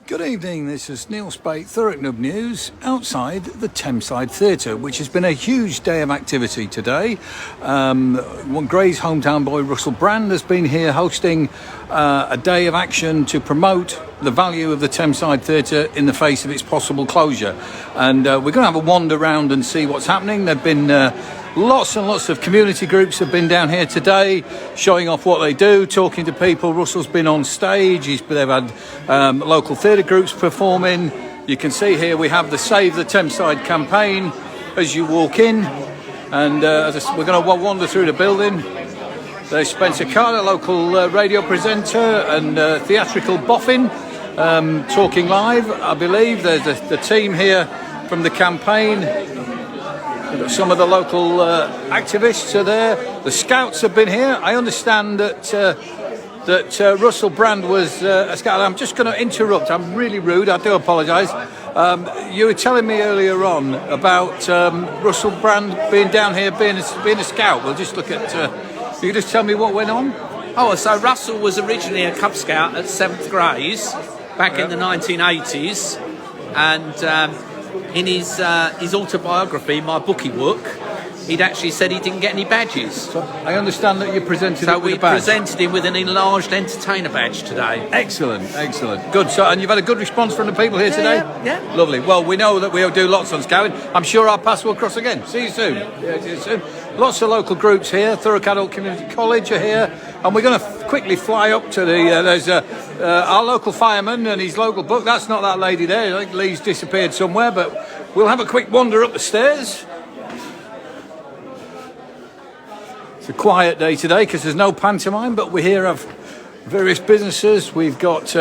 Good evening, this is Neil Spate, Thurrock Nub News, outside the Thameside Theatre, which has been a huge day of activity today. Gray's hometown boy Russell Brand has been here hosting a day of action to promote the value of the Thameside Theatre in the face of its possible closure. And we're going to have a wander around and see what's happening. There have been lots and lots of community groups have been down here today, showing off what they do, talking to people. Russell's been on stage. They've had local theatre groups performing. You can see here we have the Save the Thameside campaign as you walk in. And we're going to wander through the building. There's Spencer Carter, local radio presenter and theatrical boffin, talking live, I believe. There's the team here from the campaign. Some of the local activists are there. The Scouts have been here. I understand that Russell Brand was a Scout. I'm just going to interrupt. I'm really rude. I do apologise. You were telling me earlier on about Russell Brand being down here, being a Scout. We'll just look at... you just tell me what went on? Oh, so Russell was originally a Cub Scout at 7th grade back in the 1980s. And... in his autobiography, my bookie book, he'd actually said he didn't get any badges. So I understand that you presented him with a badge. So we presented him with an enlarged entertainer badge today. Excellent, excellent. Good. So, and you've had a good response from the people here today? Yeah. Lovely. Well, we know that we'll do lots on scouting. I'm sure our paths will cross again. See you soon. Yeah, see you soon. Lots of local groups here. Thurrock Adult Community College are here. And we're going to quickly fly up to there's our local fireman and his local book. That's not that lady there. I think Lee's disappeared somewhere, but we'll have a quick wander up the stairs. It's a quiet day today because there's no pantomime, but we here have various businesses. We've got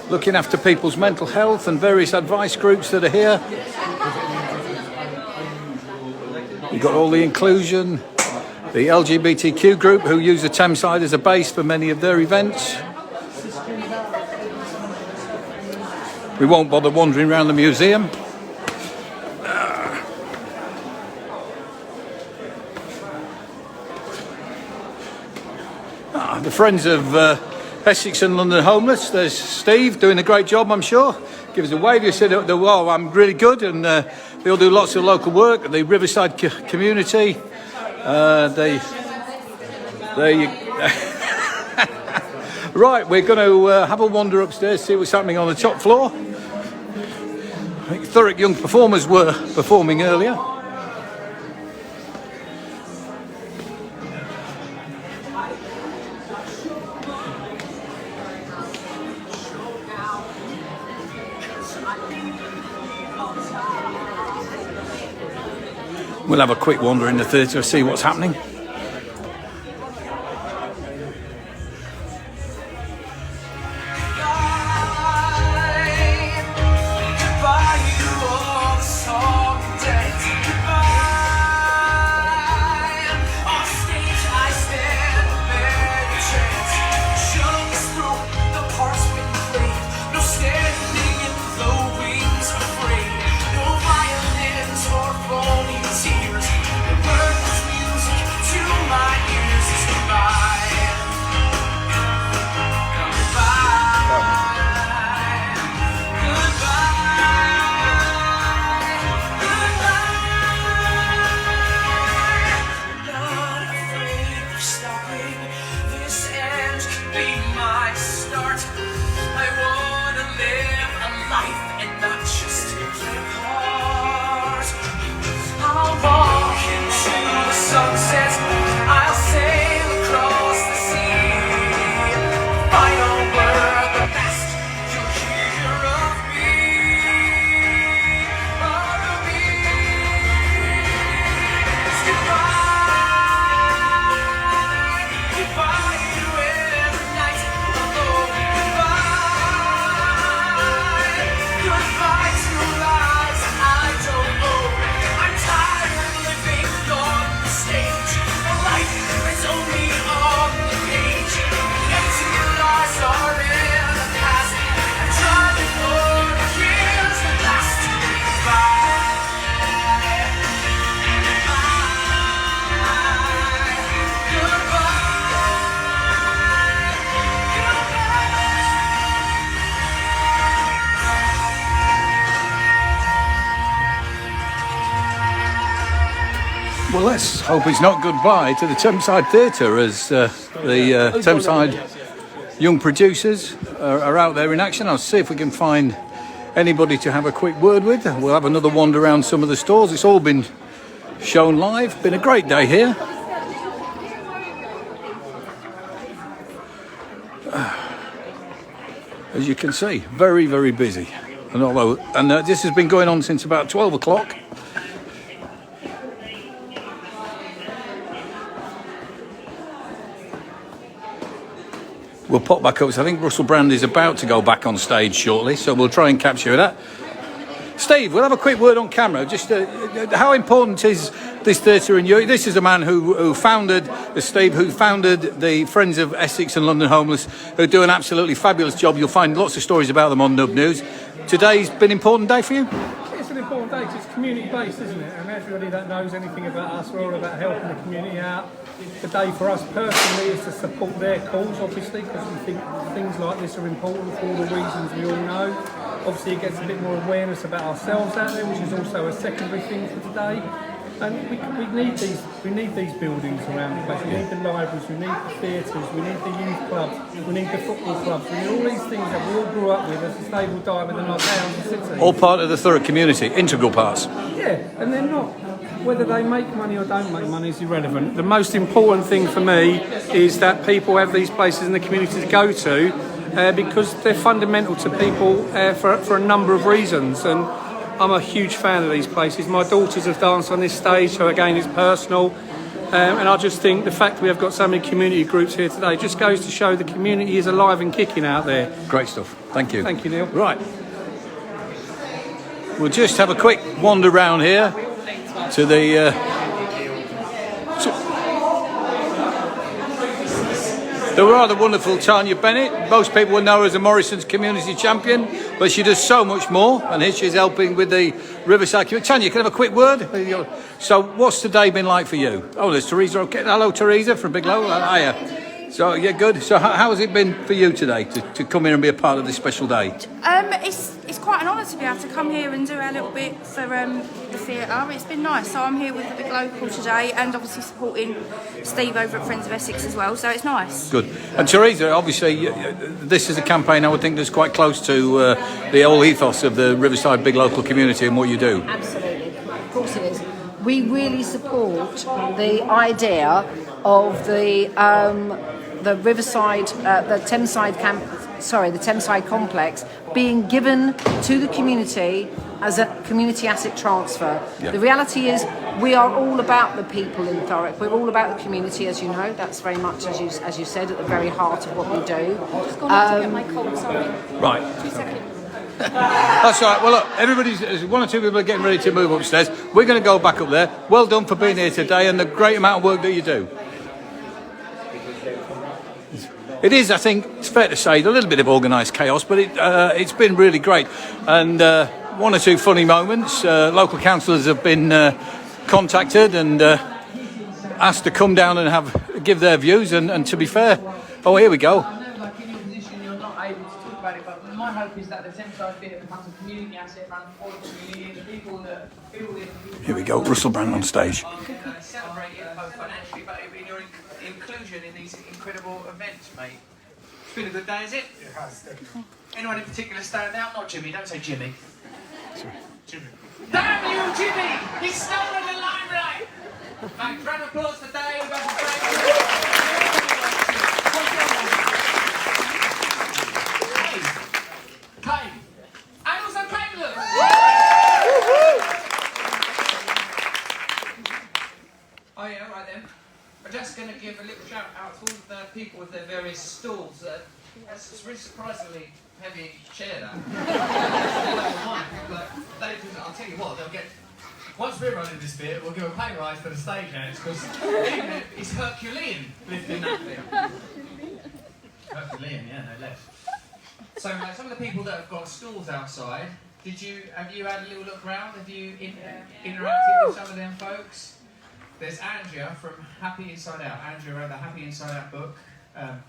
looking after people's mental health and various advice groups that are here. We've got all the inclusion, the LGBTQ group who use the Thameside as a base for many of their events. We won't bother wandering around the museum. The Friends of Essex and London Homeless. There's Steve doing a great job, I'm sure. Give us a wave. You said, "Oh, I'm really good," and they all do lots of local work. The Riverside community. Right, we're going to have a wander upstairs, see what's happening on the top floor. I think Thurrock Young Performers were performing earlier. We'll have a quick wander in the theatre, see what's happening. Well, let's hope it's not goodbye to the Thameside Theatre as the Thameside young producers are out there in action. I'll see if we can find anybody to have a quick word with. We'll have another wander around some of the stalls. It's all been shown live. Been a great day here. As you can see, very, very busy. And this has been going on since about 12 o'clock. We'll pop back up. So I think Russell Brand is about to go back on stage shortly, so we'll try and capture that. Steve, we'll have a quick word on camera. Just how important is this theatre in you? This is a man who founded the Friends of Essex and London Homeless, who do an absolutely fabulous job. You'll find lots of stories about them on Nub News. Today's been an important day for you? It's an important day. It's community-based, isn't it? And everybody that knows anything about us, we're all about helping the community out. Today for us personally is to support their cause, obviously, because we think things like this are important for all the reasons we all know. Obviously it gets a bit more awareness about ourselves out there, which is also a secondary thing for today. And we need these buildings around the place. We need the libraries, we need the theatres, we need the youth clubs, we need the football clubs, we need all these things that we all grew up with as a stable die within our towns and cities. All part of the Thurrock community, integral parts. Yeah, and they're not. Whether they make money or don't make money is irrelevant. The most important thing for me is that people have these places in the community to go to because they're fundamental to people for a number of reasons. And I'm a huge fan of these places. My daughters have danced on this stage, so again it's personal. And I just think the fact that we have got so many community groups here today just goes to show the community is alive and kicking out there. Great stuff. Thank you. Thank you, Neil. Right. We'll just have a quick wander round here to the the rather wonderful Tanya Bennett. Most people would know her as a Morrison's community champion, but she does so much more, and here she's helping with the Riverside community. Tanya, can I have a quick word? So what's today been like for you? Oh, there's Teresa. Okay. Hello, Teresa from Big Low. Hiya. So, yeah, good. So how has it been for you today to come here and be a part of this special day? It's quite an honour to be able to come here and do our little bit for the theatre. It's been nice. So I'm here with the Big Local today and obviously supporting Steve over at Friends of Essex as well. So it's nice. Good. And Teresa, obviously, this is a campaign I would think that's quite close to the whole ethos of the Riverside Big Local community and what you do. Absolutely. Of course it is. We really support the idea of the Riverside, the Thameside complex being given to the community as a community asset transfer. Yeah. The reality is we are all about the people in Thurrock. We're all about the community, as you know. That's very much, as you said, at the very heart of what we do. Just gone up to get my cold, sorry. Right. 2 seconds. That's all right. Well, look, one or two people are getting ready to move upstairs. We're going to go back up there. Well done for being here today and the great amount of work that you do. It is, I think, it's fair to say, a little bit of organised chaos, but it's been really great. And one or two funny moments. Local councillors have been contacted and asked to come down and give their views. And to be fair, oh, here we go. I know, like in your position, you're not able to talk about it, but my hope is that the Thameside Theatre becomes a community asset run for the community, the people that feel it. Here we go, Russell Brand on stage. Celebrate it both financially, but in your inclusion in these incredible events, mate. It's been a good day, is it? It has, definitely. Anyone in particular stand out? Not Jimmy, don't say Jimmy. Sorry. Jimmy. Damn you, Jimmy! He's stolen the limelight! Thanks, round of applause for Dave. Clay. And also Caleb. Oh yeah, right then. I'm just going to give a little shout out to all the people with their various stalls. That's really surprisingly heavy chair that. I'll tell you what, they'll get. Once we're running this bit, we'll give a pay rise for the stage hands because it's Herculean lifting that thing. Herculean, yeah, no less. So some of the people that have got stalls outside, have you had a little look around? Have you interacted with some of them folks? There's Andrea from Happy Inside Out. Andrea wrote the Happy Inside Out book.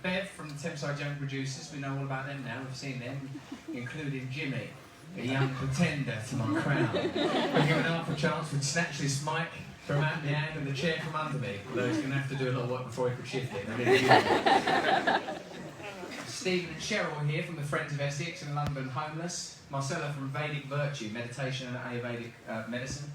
Bev from the Thameside Young Producers, we know all about them now, we've seen them, including Jimmy. a young pretender to my crown. But given half a chance, would snatch this mic from out my hand and the chair from under me. Although he's going to have to do a lot of work before he could shift it. Stephen and Cheryl here from the Friends of Essex and London Homeless. Marcella from Vedic Virtue, Meditation and Ayurvedic Medicine.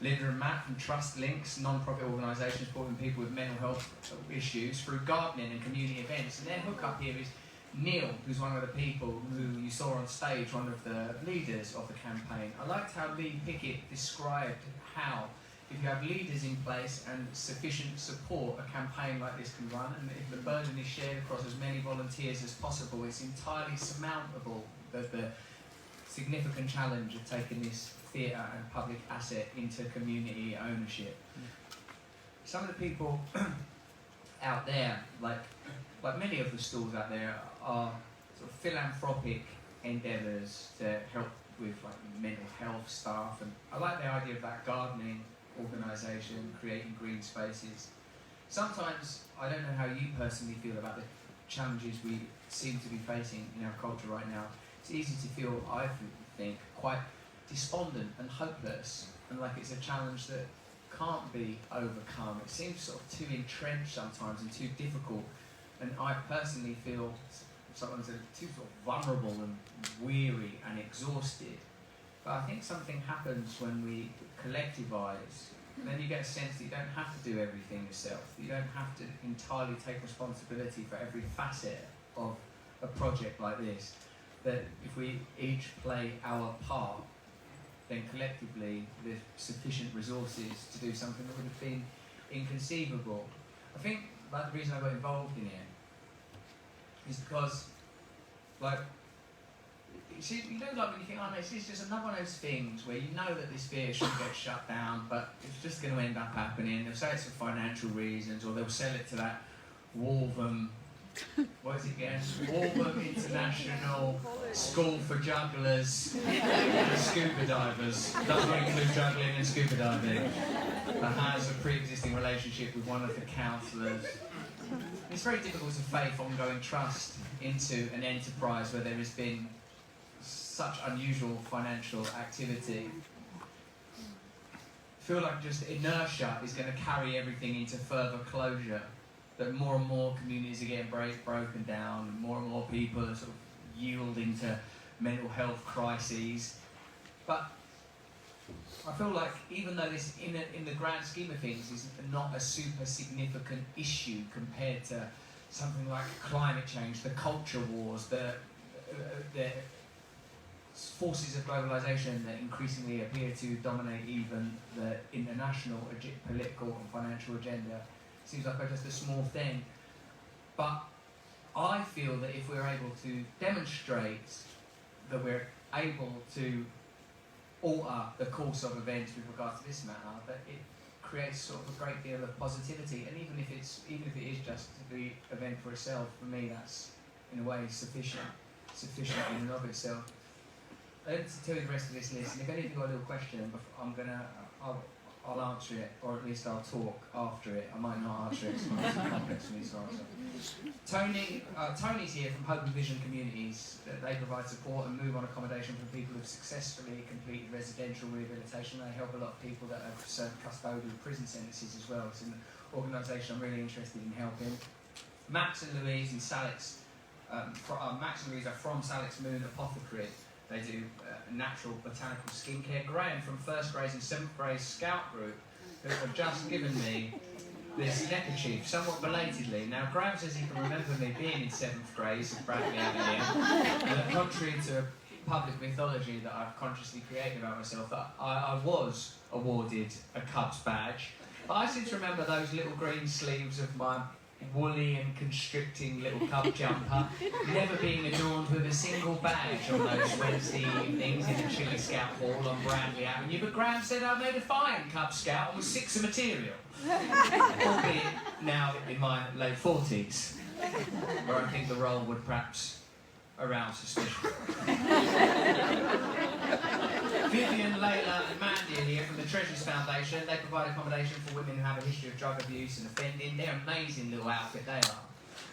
Linda and Matt from Trust Links, non-profit organisation supporting people with mental health issues through gardening and community events. And their hook up here is Neil, who's one of the people who you saw on stage, one of the leaders of the campaign. I liked how Lee Pickett described how, if you have leaders in place and sufficient support, a campaign like this can run, and if the burden is shared across as many volunteers as possible, it's entirely surmountable, the significant challenge of taking this theatre and public asset into community ownership. Some of the people out there, like many of the stalls out there, are sort of philanthropic endeavours to help with like mental health stuff, and I like the idea of that gardening organisation, creating green spaces. Sometimes, I don't know how you personally feel about the challenges we seem to be facing in our culture right now. It's easy to feel, I think, quite despondent and hopeless, and like it's a challenge that can't be overcome. It seems sort of too entrenched sometimes and too difficult, and I personally feel sometimes too sort of vulnerable and weary and exhausted. But I think something happens when we collectivise, and then you get a sense that you don't have to do everything yourself. You don't have to entirely take responsibility for every facet of a project like this. That if we each play our part, then collectively there's sufficient resources to do something that would have been inconceivable. I think like the reason I got involved in it is because, like, you know, like when you think, oh no, it's just another one of those things where you know that this theatre should get shut down, but it's just going to end up happening. They'll say it's for financial reasons, or they'll sell it to that Waltham, what is it again? Waltham International School for Jugglers and Scuba Divers. Does not include juggling and scuba diving. That has a pre-existing relationship with one of the counsellors. It's very difficult to faith ongoing trust into an enterprise where there has been such unusual financial activity. I feel like just inertia is going to carry everything into further closure. That more and more communities are getting broken down, and more people are sort of yielding to mental health crises. But I feel like even though this, in the grand scheme of things, is not a super significant issue compared to something like climate change, the culture wars, the forces of globalisation that increasingly appear to dominate even the international political and financial agenda. Seems like just a small thing, but I feel that if we're able to demonstrate that we're able to alter the course of events with regard to this matter, that it creates sort of a great deal of positivity. And even if it is just the event for itself, for me that's in a way sufficient in and of itself. To tell you the rest of this list, and if any of you got a little question, I'll answer it, or at least I'll talk after it. I might not answer it, it's too complex for me to answer. Tony's here from Hope and Vision Communities. They provide support and move on accommodation for people who've successfully completed residential rehabilitation. They help a lot of people that have served custodial prison sentences as well. It's an organisation I'm really interested in helping. Max and Louise and Salix, Max and Louise are from Salix Moon Apothecary. They do natural botanical skincare. Graham from first grade and 7th grade scout group who have just given me this neckerchief, somewhat belatedly. Now Graham says he can remember me being in 7th grade, so bragging out here. And contrary to public mythology that I've consciously created about myself, that I was awarded a Cubs badge. But I seem to remember those little green sleeves of my woolly and constricting little Cub jumper, never being adorned with a single badge on those Wednesday evenings in the Chili Scout Hall on Brandley Avenue. But Graham said I made a fine Cub Scout and was 6 of material. Albeit now in my late 40s, where I think the role would perhaps arouse suspicion. Vivian, Layla and Mandy are here from the Treasures Foundation. They provide accommodation for women who have a history of drug abuse and offending. They're an amazing little outfit, they are.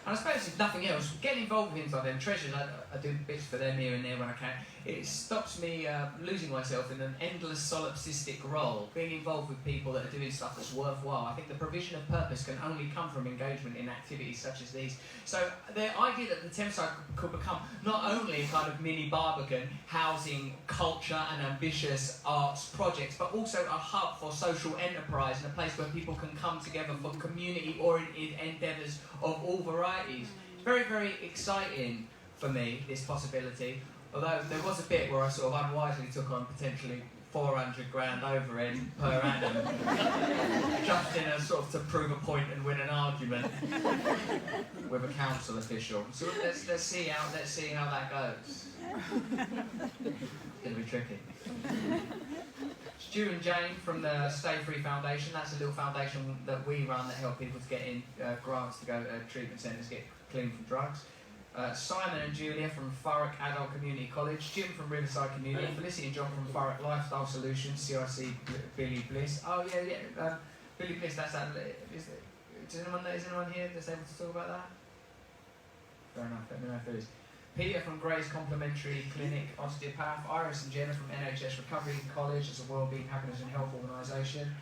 And I suppose if nothing else, getting involved with things like them, treasures, I do bits for them here and there when I can. It stops me losing myself in an endless solipsistic role. Being involved with people that are doing stuff that's worthwhile. I think the provision of purpose can only come from engagement in activities such as these. So the idea that the Thameside could become not only a kind of mini Barbican housing culture and ambitious arts projects, but also a hub for social enterprise and a place where people can come together for community-oriented endeavours of all varieties. Very, very exciting for me, this possibility. Although there was a bit where I sort of unwisely took on potentially 400 grand overhead per annum, jumped in as sort of to prove a point and win an argument with a council official. So let's see how that goes. It's going to be tricky. Stu and Jane from the Stay Free Foundation. That's a little foundation that we run that help people to get in grants to go to treatment centres, get clean from drugs. Simon and Julia from Thurrock Adult Community College, Jim from Riverside Community, Felicity and John from Thurrock Lifestyle Solutions, CIC Billy Bliss. Oh yeah, Billy Bliss. That's that. Is anyone here that's able to talk about that? Fair enough. Let me know if there is. Peter from Gray's Complementary Clinic, osteopath. Iris and Jenna from NHS Recovery College, as a wellbeing, happiness and health organisation.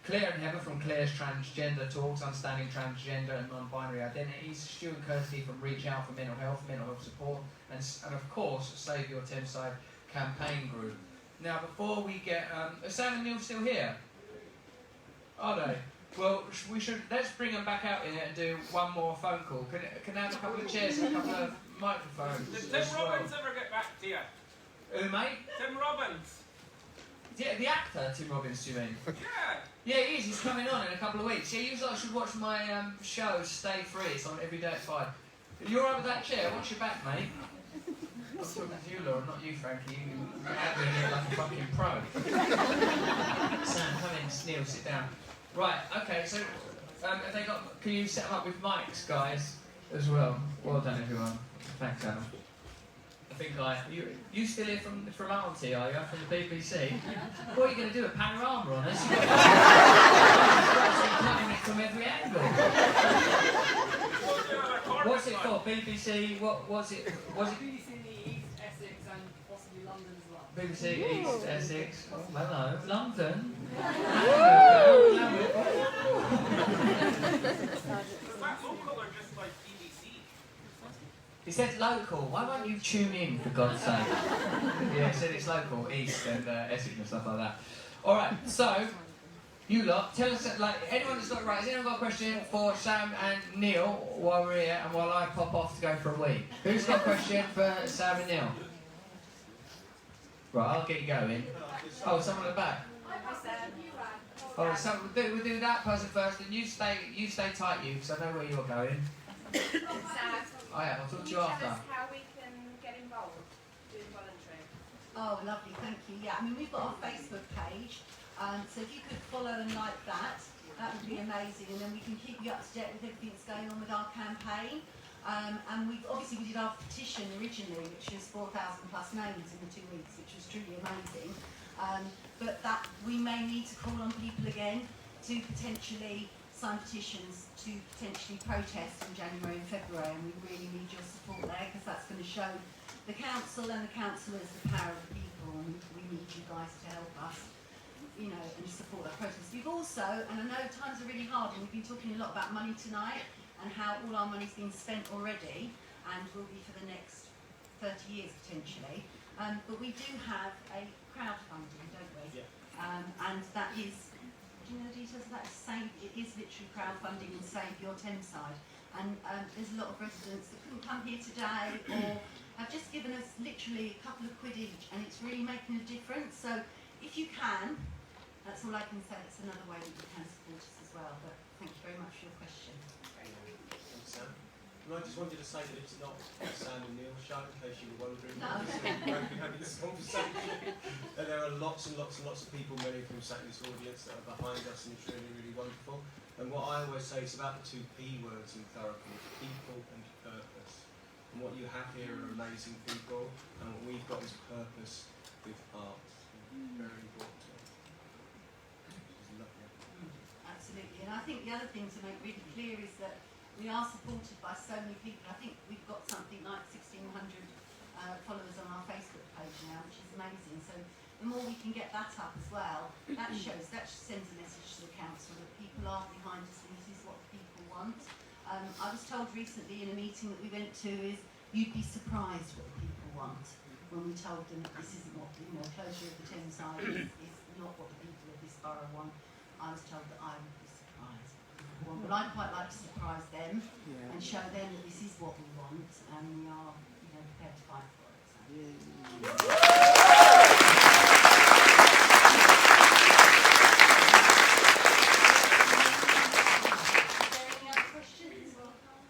Claire and Heather from Claire's Transgender Talks, Understanding Transgender and Non-Binary Identities. Stu and Kirsty from Reach Out for Mental Health Support. And of course, Save Your Thameside campaign group. Now, before we get... are Sam and Neil still here? Are they? Well, let's bring them back out here and do one more phone call. Can I have a couple of chairs and a couple of microphones? Did Tim Robbins ever get back to you? Who, mate? Tim Robbins. Yeah, the actor, Tim Robbins, do you mean? Yeah. Yeah, he is. He's coming on in a couple of weeks. Yeah, you guys should watch my show, Stay Free. It's on every day at 5. You alright with that chair? Watch your back, mate. I'm talking to you, Laura, not you, Frankie. You're acting here like a fucking pro. Sam, come in. Neil, sit down. Right, okay, so have they got... Can you set them up with mics, guys, as well? Well done, everyone. Thanks, Adam. I think you still here from Auntie, are you? From the BBC? What are you going to do? A panorama on us? You've got it from every angle. What's it for? BBC? Was it? BBC East, Essex, and possibly London as well. BBC East, Essex. Oh, hello, London. Is that local or just like BBC? He said local. Why won't you tune in, for God's sake? Yeah, he said it's local, East and Essex and stuff like that. All right, so you lot, tell us, like, anyone that's got it right, has anyone got a question for Sam and Neil while we're here and while I pop off to go for a wee? Who's got a question for Sam and Neil? Right, I'll get you going. Oh, someone at the back. Oh, so we'll do that person first, and you stay tight, you, because I know where you're going. Oh yeah, I'll talk to you after. Tell us how we can get involved doing voluntary. Oh, lovely, thank you. Yeah, I mean, we've got our Facebook page, so if you could follow and like that, that would be amazing, and then we can keep you up to date with everything that's going on with our campaign. And we did our petition originally, which was 4,000 plus names in the 2 weeks, which was truly amazing. But that we may need to call on people again to potentially sign petitions to potentially protest in January and February, and we really need your support there, because that's going to show the council and the councillors the power of the people, and we need you guys to help us, you know, and support that process. We've also, and I know times are really hard, and we've been talking a lot about money tonight and how all our money's been spent already and will be for the next 30 years potentially, but we do have a crowdfunding, don't we? Yeah. And that is, do you know the details of that? It is literally crowdfunding and Save Your Thameside. And there's a lot of residents that couldn't come here today or have just given us literally a couple of quid each, and it's really making a difference. So if you can, that's all I can say. It's another way that you can support us as well. But thank you very much for your question. Thanks, Sam. And I just wanted to say that it's not a Sam and Neil show, in case you were wondering. No. We're having this conversation. And there are lots and lots and lots of people, many of them sat in this audience, that are behind us, and it's really, really wonderful. And what I always say is about the 2 P words in therapy: people and purpose. And what you have here are amazing people, and what we've got is purpose with art. Very important. Absolutely, and I think the other thing to make really clear is that We are supported by so many people. I think we've got something like 1,600 followers on our Facebook page now, which is amazing. So the more we can get that up as well, that sends a message to the council that people are behind us and this is what the people want. I was told recently in a meeting that we went to is you'd be surprised what people want when we told them that this isn't what, closure of the Thameside is not what the people of this borough want. I was told that I would be surprised. But I'd quite like to surprise them and show them that this is what we want and we are prepared to fight for it. So.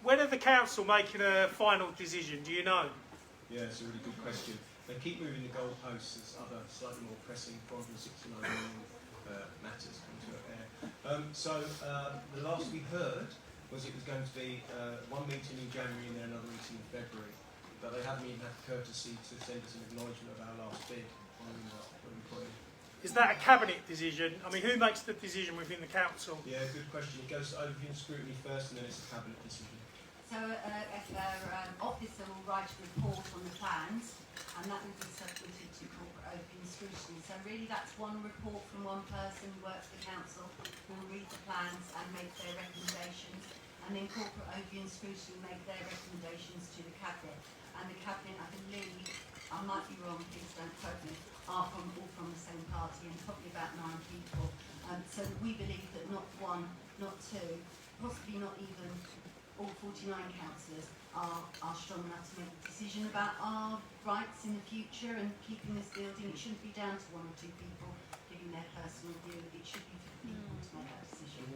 When are the council making a final decision? Do you know? Yeah, it's a really good question. They keep moving the goalposts as other slightly more pressing 469 million matters come to air. The last we heard was it was going to be one meeting in January and then another meeting in February. But they haven't even had the courtesy to send us an acknowledgement of our last bid on what we put in. Is that a cabinet decision? I mean, who makes the decision within the council? Yeah, good question. It goes to overview and scrutiny first and then it's a cabinet decision. So an officer will write a report on the plans and that will be submitted to corporate overview and scrutiny. So really that's one report from one person who works for the council who will read the plans and make their recommendations, and then corporate overview and scrutiny make their recommendations to the cabinet. And the cabinet, I believe, I might be wrong, please don't quote me, are all from the same party and probably about 9 people. So we believe that not one, not two, possibly not even all 49 councillors are strong enough to make a decision about our rights in the future and keeping this building. It shouldn't be down to 1 or 2 people giving their personal view. It should be for the people to make that decision.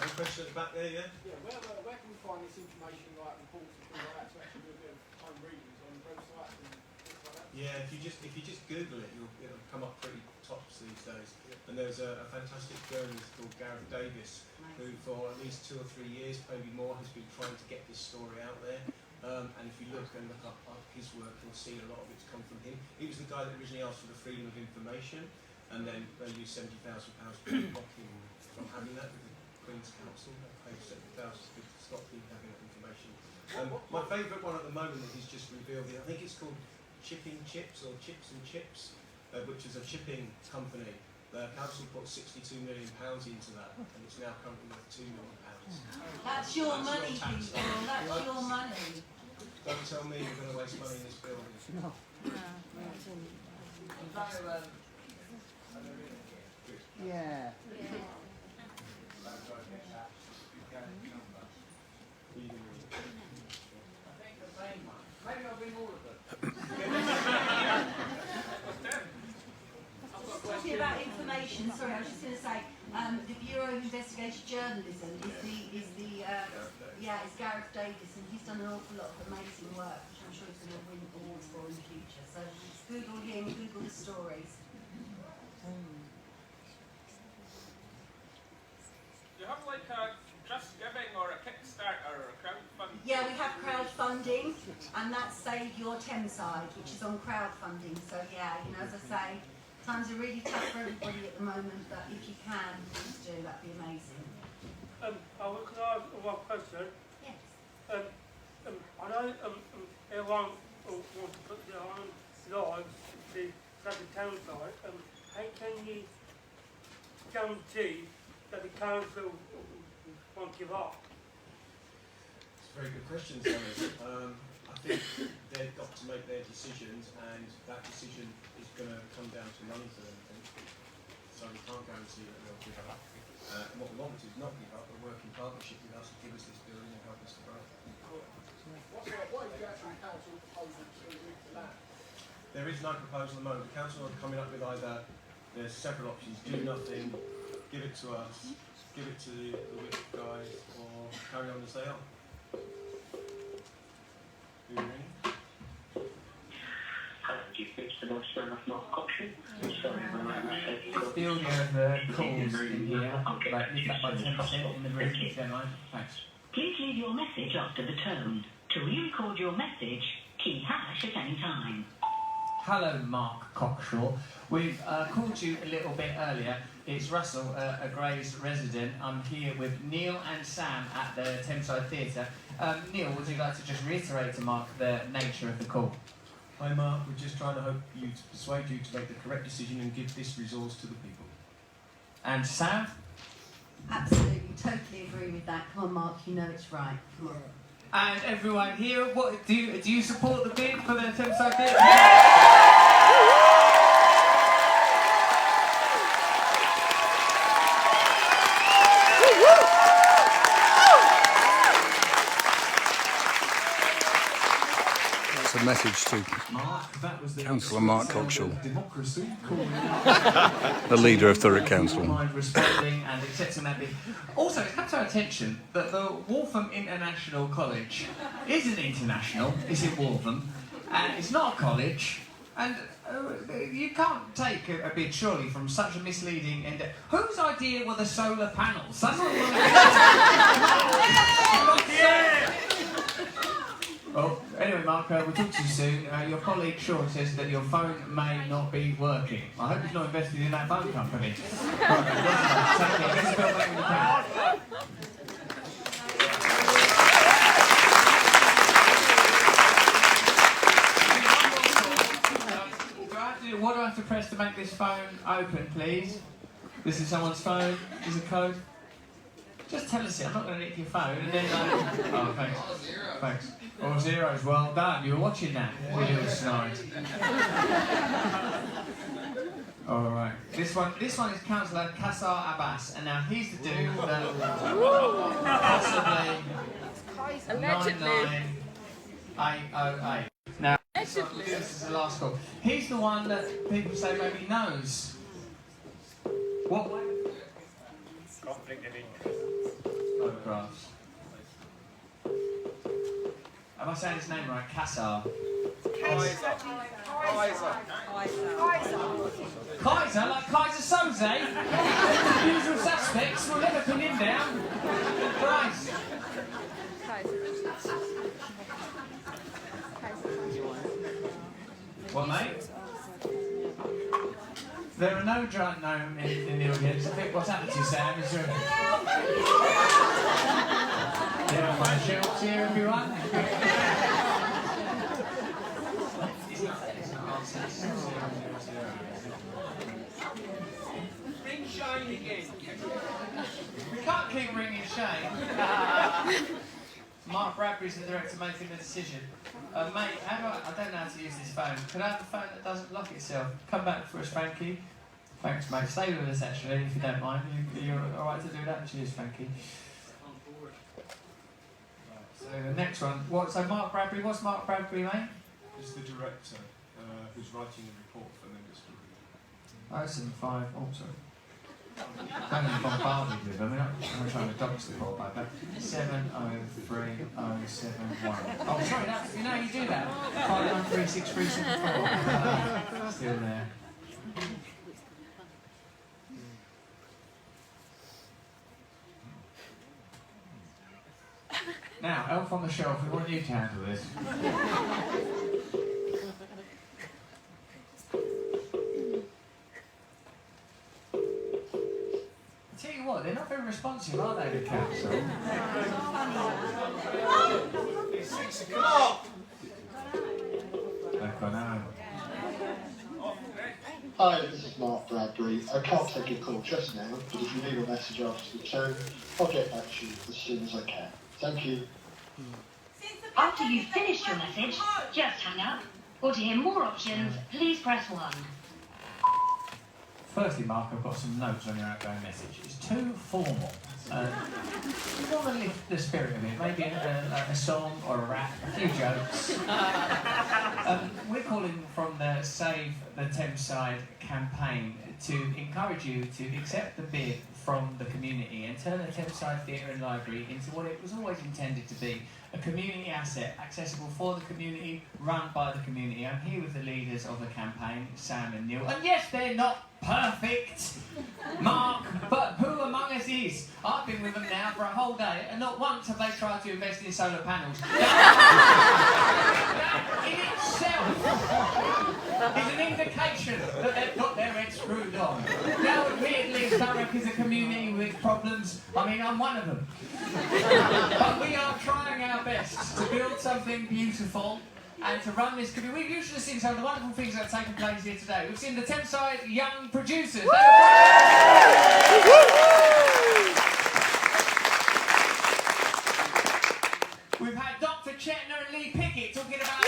Any question at the back there, yeah? Yeah, where can we find this information, like reports and things like that, to actually do a bit of home readings on the website and things like that? Yeah, if you just Google it, it'll come up pretty tops these days. And there's a fantastic journalist called Gareth Davis, who for at least 2 or 3 years, maybe more, has been trying to get this story out there. And if you look up his work, you'll see a lot of it's come from him. He was the guy that originally asked for the freedom of information, and then they used £70,000 to block him from having that with the Queen's Council. They paid £70,000 to stop him having that information. My favourite one at the moment that he's just revealed, I think it's called Chipping Chips or Chips and Chips, which is a chipping company. The council put £62 million into that, and it's now currently worth £2 million. That's your money, people. That's your money. Don't tell me you're going to waste money in this building. No. Yeah. Maybe I'll bring all of them. Talking about information, sorry, I was just going to say, the Bureau of Investigative Journalism is Gareth Davis, and he's done an awful lot of amazing work, which I'm sure he's going to win awards for in the future. So Google him, Google the stories. Do you have like a Just Giving or a Kickstarter or a crowdfunding? Yeah, we have crowdfunding, and that's Save Your Thameside, which is on crowdfunding. So yeah, as I say, times are really tough for everybody at the moment, but if you can, please do, that'd be amazing. Can I ask one question? Yes. I know everyone wants to put their own lives to the Thameside. How can you guarantee that the council won't give up? It's a very good question, Zoe. I think they've got to make their decisions, and that decision is going to come down to money for them, I think. So we can't guarantee that they'll give up. And what we want to do is not give up, but work in partnership with us and give us this building and help us to grow. What is the actual council proposal to with the land? There is no proposal at the moment. The council are coming up with either, there's several options: do nothing, give it to us, give it to the WIP guys, or carry on as they are. Who are you ringing? You've reached the voice for enough not option. Sorry, my mistake. The audio of the calls in here, like, lift that by 10% in the room, if you don't mind. Thanks. Please leave your message after the tone. To re-record your message, key hash at any time. Hello, Mark Cockshaw. We've called you a little bit earlier. It's Russell, a Grays resident. I'm here with Neil and Sam at the Thameside Theatre. Neil, would you like to just reiterate to Mark the nature of the call? Hi Mark, we're just trying to hope you to persuade you to make the correct decision and give this resource to the people. And Sam? Absolutely, totally agree with that. Come on, Mark, you know it's right. Come on. And everyone here, what do you support the bid for the Thameside Theatre? That's a message to Councillor Mark Cockshaw, the leader of Thurrock Council. Responding and accepting that bid. Also, it's come to our attention that the Waltham International College isn't international, it's in Waltham, and it's not a college, and you can't take a bid surely from such a misleading end. Whose idea were the solar panels? That's what I want to know. Well, anyway, Mark, we'll talk to you soon. Your colleague Sean says that your phone may not be working. I hope he's not invested in that phone company. Take care. Let's go back with the camera. What do I have to press to make this phone open, please? This is someone's phone. Is a code. Just tell us it. I'm not going to nick your phone. And then, oh, thanks. Thanks. All zeros. Well done. You were watching that. You little snide. All right. This one is Councillor Kassar Abbas, and now he's the dude that possibly 99808. Now, this is the last call. He's the one that people say maybe knows. What? Conflict of interest. Photographs. Am I saying his name right? Kassar. Kaiser, like Kaiser Soze? Usual suspects will never pin him down. Christ. What, mate? There are no drunk gnome in the audience. I think what's happened to you, Sam, is you're... There are my shelves here, everyone. Ring shine again. We can't keep ringing Shane. Mark Bradbury's the director making the decision. Mate, I don't know how to use this phone. Could I have a phone that doesn't lock itself? Come back for us, Frankie. Thanks, mate. Stay with us, actually, if you don't mind. You're alright to do that? Cheers, Frankie. So the next one. So Mark Bradbury, what's Mark Bradbury, mate? He's the director who's writing a report for members to read. 075, oh sorry. Don't be bombarded with them, I'm trying to dox the call back. 703071. Oh, sorry, that's, you know you do that. 5136374. Still there. Now, Elf on the Shelf, we want you to handle this. Tell you what, they're not very responsive, are they, the council? It's 6 o'clock. They've gone home. Hi, this is Mark Bradbury. I can't take your call just now, but if you leave a message after the tone, I'll get back to you as soon as I can. Thank you. After you've finished your message, just hang up. Or to hear more options, please press 1. Firstly, Mark, I've got some notes on your outgoing message. It's too formal. You want to lift the spirit of it, maybe a song or a rap, a few jokes. We're calling from the Save the Thameside campaign to encourage you to accept the bid from the community and turn the Thameside Theatre and Library into what it was always intended to be, a community asset, accessible for the community, run by the community. I'm here with the leaders of the campaign, Sam and Neil. And yes, they're not perfect Mark, but who among us is? I've been with them now for a whole day, and not once have they tried to invest in solar panels. That in itself is an indication that they've got their heads screwed on. Now, admittedly, Thurrock is a community with problems. I mean, I'm one of them. But we are trying our best to build something beautiful and to run this community. We've usually seen some of the wonderful things that have taken place here today. We've seen the Thameside young producers. We've had Dr. Chetner and Lee Pickett talking about...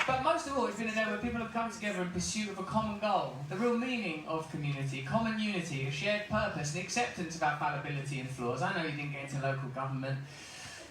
But most of all, it's been a day where people have come together in pursuit of a common goal, the real meaning of community, common unity, a shared purpose, and acceptance of our fallibility and flaws. I know you didn't get into local government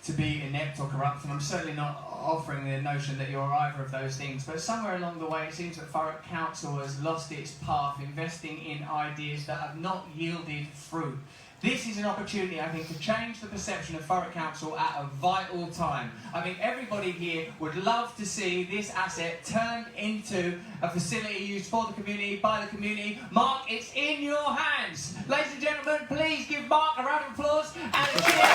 to be inept or corrupt, and I'm certainly not offering the notion that you're either of those things, but somewhere along the way it seems that Thurrock Council has lost its path, investing in ideas that have not yielded fruit. This is an opportunity, I think, to change the perception of Thurrock Council at a vital time. I think everybody here would love to see this asset turned into a facility used for the community, by the community. Mark, it's in your hands. Ladies and gentlemen, please give Mark a round of applause and a cheer.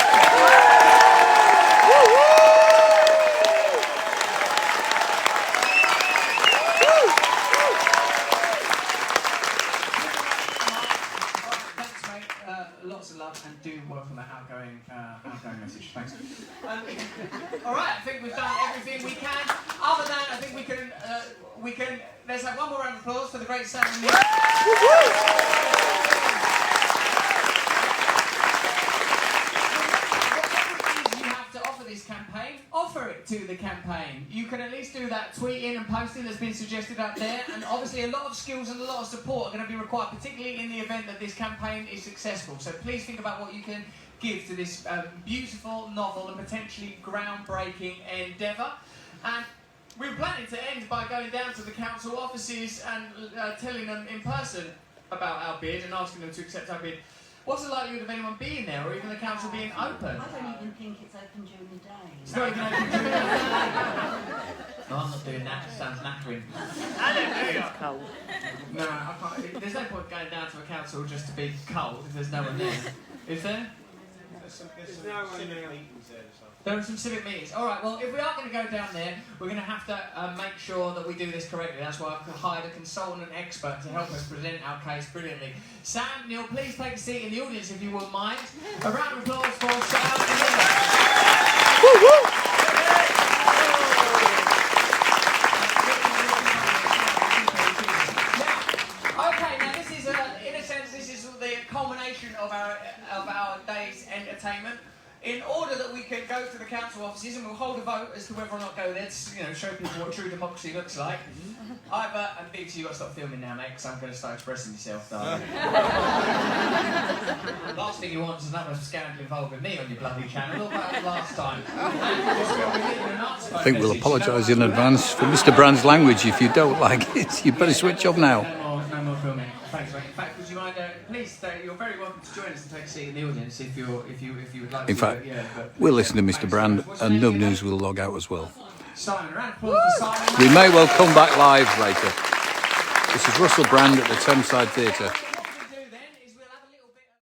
Lots of love, and do work on that outgoing message. Thanks. Alright, I think we've done everything we can. Other than, I think we can, let's have one more round of applause for the great Sam. This campaign, offer it to the campaign. You can at least do that tweeting and posting that's been suggested up there, and obviously a lot of skills and a lot of support are going to be required, particularly in the event that this campaign is successful. So please think about what you can give to this beautiful, novel and potentially groundbreaking endeavour. And we're planning to end by going down to the council offices and telling them in person about our bid and asking them to accept our bid. What's the likelihood of anyone being there, or even the council being open? I don't even think it's open during the day. It's not even open during the day. No, I'm not doing that. It sounds knackering. I don't know. It's cold. No, I can't. There's no point going down to a council just to be cold if there's no one there. Is there? There's some civic meetings there this afternoon. There are some civic meetings. All right, well, if we are going to go down there, we're going to have to make sure that we do this correctly. That's why I've hired a consultant and expert to help us present our case brilliantly. Sam, Neil, please take a seat in the audience if you wouldn't mind. A round of applause for Sam and Neil. Okay, now this is, in a sense, this is the culmination of our day's entertainment. In order that we can go to the council offices, and we'll hold a vote as to whether or not go there to, show people what true democracy looks like. Either, and Biggs, you've got to stop filming now, mate, because I'm going to start expressing myself, darling. Last thing you want is another scandal involving me on your bloody channel. What about last time? I think we'll apologise in advance for Mr. Brand's language. If you don't like it, you better switch off now. No more filming. Thanks, mate. In fact, would you mind, please, you're very welcome to join us and take a seat in the audience if you would like to. In fact, we'll listen to Mr. Brand, and Nub News will log out as well. Simon, round of applause for Simon. We may well come back live later. This is Russell Brand at the Thameside Theatre.